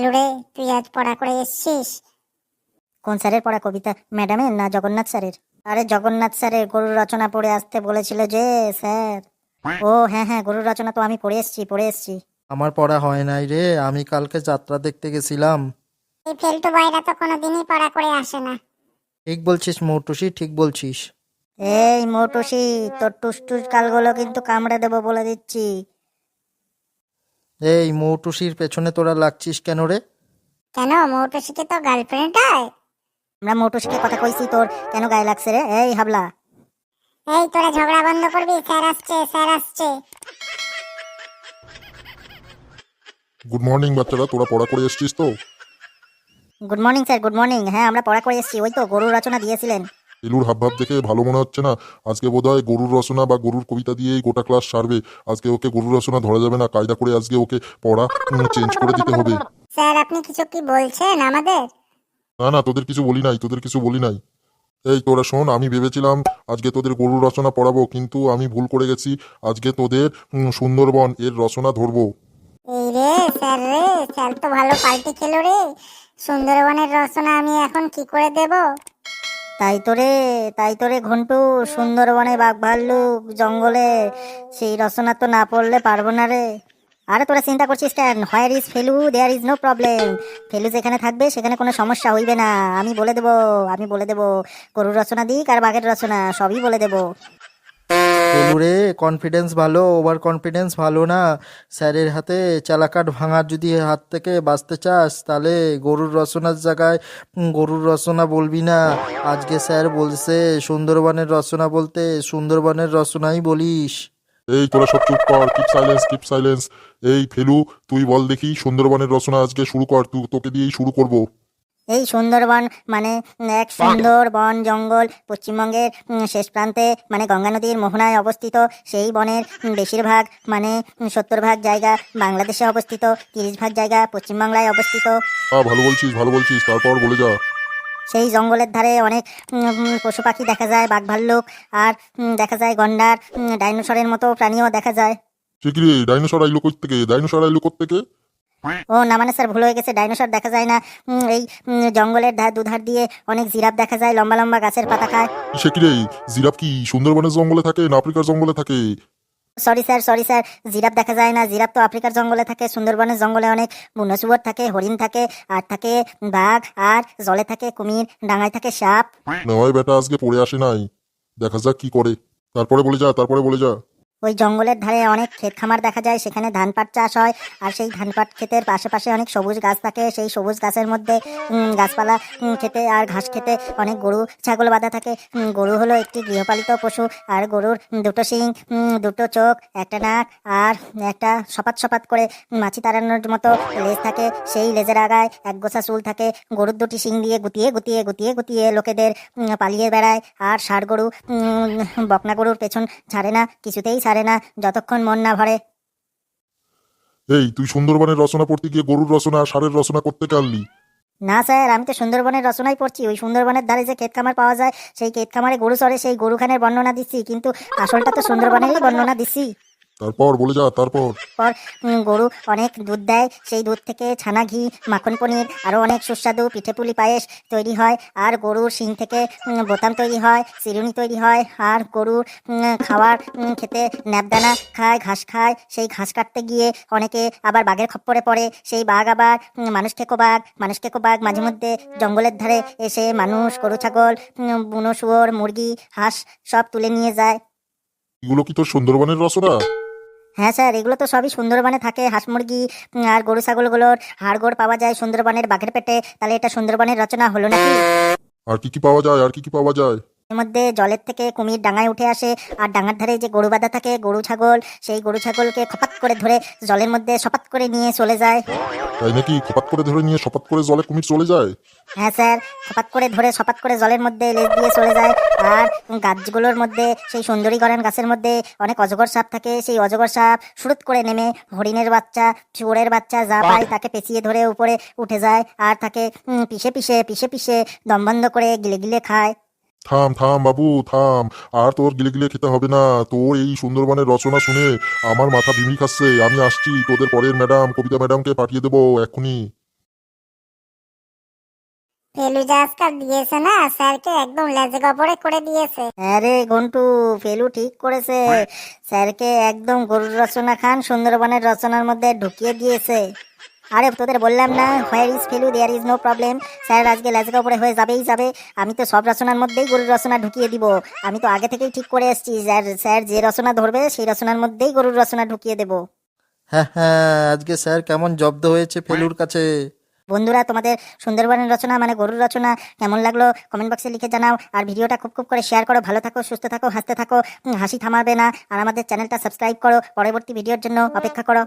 ফেলুরে, তুই আজ পড়া করে এসছিস? কোন স্যারের পড়া? কবিতা ম্যাডামের না জগন্নাথ স্যারের? আরে জগন্নাথ স্যারের গরুর রচনা পড়ে আসতে বলেছিল যে স্যার। ও হ্যাঁ হ্যাঁ, গরুর রচনা তো আমি পড়ে এসছি। আমার পড়া হয় নাই রে, আমি কালকে যাত্রা দেখতে গেছিলাম। এই ফেলটু বয়রা তো কোনোদিনই পড়া করে আসে না। ঠিক বলছিস মৌটুসি, ঠিক বলছিস। এই মোটুসি, তোর টুসটুস গালগুলো কিন্তু কামড়ে দেবো বলে দিচ্ছি। এই মৌটুসির পেছনে তোরা লাগছিস কেন রে? কেন, মৌটুসিকে তো গার্লফ্রেন্ড হয়? আমরা মোটুসিকে কথা কইছি, তোর কেন গায়ে লাগছে রে? এই হাবলা, এই তোরা ঝগড়া বন্ধ করবি, স্যার আসছে, স্যার আসছে। গুড মর্নিং বাচ্চারা, তোরা পড়া করে এসেছিস তো? Good morning sir, good morning. হ্যাঁ আমরা পড়া করে এসেছি, ওই তো গরুর রচনা দিয়েছিলেন। এলুর হাবভাব দেখে ভালো মনে হচ্ছে না। আজকে বোধহয় গরুর রচনা বা গরুর কবিতা দিয়েই গোটা ক্লাস সারবে। আজকে ওকে গরুর রচনা ধরা যাবে না, কায়দা করে আজকে ওকে পড়া চেঞ্জ করে দিতে হবে। স্যার আপনি কিছু কি বলছেন আমাদের? না না, তোদের কিছু বলি নাই, তোদের কিছু বলি নাই। এই তোরা শোন, আমি ভেবেছিলাম আজকে তোদের গরুর রচনা পড়াবো, কিন্তু আমি ভুল করে গেছি। আজকে তোদের সুন্দরবন এর রচনা ধরবো। এই রে স্যার, রে স্যার তো ভালো পাল্টি খেলো রে। সুন্দরবনের রচনা আমি এখন কি করে দেব? তাই তো রে ঘন্টু, সুন্দরবনে বাঘ ভাল্লুক জঙ্গলে, সেই রচনা তো না পড়লে পারবো না রে। আরে তোরা চিন্তা করছিস কেন? Where is Felu there is no problem. Felu যেখানে থাকবে সেখানে কোনো সমস্যা হইবে না। আমি বলে দেবো গরুর রচনা দিক আর বাঘের রচনা সবই বলে দেবো। এলুরে, কনফিডেন্স ভালো, ওভার কনফিডেন্স ভালো না। স্যারের হাতে চালাকাঠ ভাঙার যদি হাত থেকে বাঁচতে চাস, তাহলে গরুর রচনার জায়গায় গরুর রচনা বলবি না। আজকে স্যার বলছে সুন্দরবনের রচনা বলতে সুন্দরবনের রচনাই বলিস। এই তোরা সব চুপ কর, কিপ সাইলেন্স, কিপ সাইলেন্স। এই ফেলু, তুই বল দেখি সুন্দরবনের রচনা আজকে শুরু কর, তোকে দিয়েই শুরু করব। এই সুন্দরবন মানে এক সুন্দর বন জঙ্গল, পশ্চিমবঙ্গের শেষ প্রান্তে মানে গঙ্গা নদীর মোহনায় অবস্থিত। সেই বনের বেশিরভাগ মানে 70 ভাগ জায়গা বাংলাদেশে অবস্থিত, 30 ভাগ জায়গা পশ্চিমবাংলায় অবস্থিত। ভালো বলছিস, ভালো বলছিস, তারপর বলে যা। সেই জঙ্গলের ধারে অনেক পশু পাখি দেখা যায়, বাঘ ভাল্লুক, আর দেখা যায় গন্ডার, ডাইনোসরের মতো প্রাণীও দেখা যায়। ঠিক রে, ডাইনোসর আইলো কোত্থেকে? ডাইনোসর আইলো কোত্থেকে? ও না মানে স্যার, ভুল হয়ে গেছে, ডাইনোসর দেখা যায় না। এই জঙ্গলের দুধার দিয়ে অনেক জিরাফ দেখা যায়, লম্বা লম্বা গাছের পাতা খায়। সে কি রে, জিরাফ কি সুন্দরবনের জঙ্গলে থাকে না আফ্রিকার জঙ্গলে থাকে? সরি স্যার, জিরাফ দেখা যায় না। জিরাফ তো আফ্রিকার জঙ্গলে থাকে। সুন্দরবনের জঙ্গলে অনেক বুনো শুয়োর থাকে, হরিণ থাকে, আর থাকে বাঘ, আর জলে থাকে কুমির, ডাঙায় থাকে সাপ। নয় বেটা, আজকে পড়ে আসে নাই, দেখা যাক কি করে। তারপরে বলে যা, তারপরে বলে যা। ওই জঙ্গলের ধারে অনেক ক্ষেত খামার দেখা যায়, সেখানে ধান পাট চাষ হয়। আর সেই ধান পাট ক্ষেতের পাশে অনেক সবুজ গাছ থাকে। সেই সবুজ গাছের মধ্যে গাছপালা খেতে আর ঘাস খেতে অনেক গরু ছাগল বাঁধা থাকে। গরু হলো একটি গৃহপালিত পশু। আর গরুর দুটো শিং, দুটো চোখ, একটা নাক, আর একটা সপাত সপাত করে মাছি তাড়ানোর মতো লেজ থাকে। সেই লেজের আগায় একগোছা চুল থাকে। গরুর দুটি শিং দিয়ে গুতিয়ে লোকেদের পালিয়ে বেড়ায়। আর ষাঁড় গরু বকনা গরুর পেছন ছাড়ে না, কিছুতেই ছাড়ে না, যতক্ষণ মন না ভরে। এই তুই সুন্দরবনের রচনা পড়তে গিয়ে গরুর রচনা আর ষাঁড়ের রচনা করতে পারলি? না স্যার, আমি তো সুন্দরবনের রচনাই পড়ছি। ওই সুন্দরবনের ধারে যে ক্ষেত খামার পাওয়া যায়, সেই ক্ষেত খামারে গরু চড়ে, সেই গরুখানের বর্ণনা দিচ্ছি, কিন্তু আসলটা তো সুন্দরবনেরই বর্ণনা দিচ্ছি। তারপর বলে যা, তারপর। পর গরু অনেক দুধ দেয়। সেই দুধ থেকে ছানা, ঘি, মাখন, পনির, আরও অনেক সুস্বাদু পিঠেপুলি পায়েস তৈরি হয়। আর গরুর শিং থেকে বোতাম তৈরি হয়, চিরুনি তৈরি হয়। আর গরুর খাওয়ার খেতে ন্যাপদানা খায়, ঘাস খায়। সেই ঘাস কাটতে গিয়ে অনেকে আবার বাঘের খপ্পরে পড়ে। সেই বাঘ আবার মানুষ খেকো বাঘ মাঝে মধ্যে জঙ্গলের ধারে এসে মানুষ, গরু, ছাগল, বুনো শুয়োর, মুরগি, হাঁস সব তুলে নিয়ে যায়। এগুলো কি তোর সুন্দরবনের রচনা? হ্যাঁ স্যার, এগুলো তো সবই সুন্দরবনে থাকে। হাঁস মুরগি আর গরু ছাগলগুলোর হাড়গোড় পাওয়া যায় সুন্দরবনের বাঘের পেটে। তাহলে এটা সুন্দরবনের রচনা হলো নাকি? আর কি কি পাওয়া যায়, আর কি কি পাওয়া যায়? এর মধ্যে জলের থেকে কুমির ডাঙায় উঠে আসে। আর ডাঙার ধারে যে গরু বাঁধা থাকে, গরু ছাগল, সেই গরু ছাগলকে খপাত করে ধরে জলের মধ্যে সপাত করে নিয়ে চলে যায়। তাই নাকি? খপাত করে ধরে নিয়ে সপাত করে জলে কুমির চলে যায়? হ্যাঁ স্যার, খপাত করে ধরে সপাত করে জলের মধ্যে লেজ দিয়ে চলে যায়। আর গাছগুলোর মধ্যে, সেই সুন্দরী গড়ান গাছের মধ্যে অনেক অজগর সাপ থাকে। সেই অজগর সাপ শুরুত করে নেমে হরিণের বাচ্চা, শুয়োরের বাচ্চা যা পায় তাকে পেঁচিয়ে ধরে উপরে উঠে যায়। আর তাকে পিষে পিষে দম বন্ধ করে গিলে গিলে খায়। থাম থাম বাবু, থাম। আর তোর গিলে গিলে খেতে হবে না। তোর এই সুন্দরবনের রচনা শুনে আমার মাথা ভিমি খাচ্ছে। আমি আসছি, তোদের পরের ম্যাডাম, কবিতা ম্যাডামকে পাঠিয়ে দেবো এক্ষুনি। ফেলু যা আজকাল দিয়েছে না স্যারকে একদম লেজে গপড়ে করে দিয়েছে। আরে ঘন্টু, ফেলু ঠিক করেছে, স্যারকে একদম গরুর রচনা খান সুন্দরবনের রচনার মধ্যে ঢুকিয়ে দিয়েছে। আরে তোদের বললাম না, where is Felu there is no problem. Sir আজকে লেজকা উপরে হয়ে যাবেই যাবে। আমি তো সব রচনার মধ্যেই গরুর রচনা ঢুকিয়ে দিব। আমি তো আগে থেকেই ঠিক করে এসেছি, স্যার যে রচনা ধরবে সেই রচনার মধ্যেই গরুর রচনা ঢুকিয়ে দেব। হ্যাঁ হ্যাঁ, আজকে স্যার কেমন জব্দ হয়েছে ফেলুর কাছে। বন্ধুরা, তোমাদের সুন্দরবনের রচনা মানে গরুর রচনা কেমন লাগলো কমেন্ট বক্সে লিখে জানাও। আর ভিডিওটা খুব খুব করে শেয়ার করো। ভালো থাকো, সুস্থ থাকো, হাসতে থাকো, হাসি থামাবে না। আর আমাদের চ্যানেলটা সাবস্ক্রাইব করো, পরবর্তী ভিডিওর জন্য অপেক্ষা করো।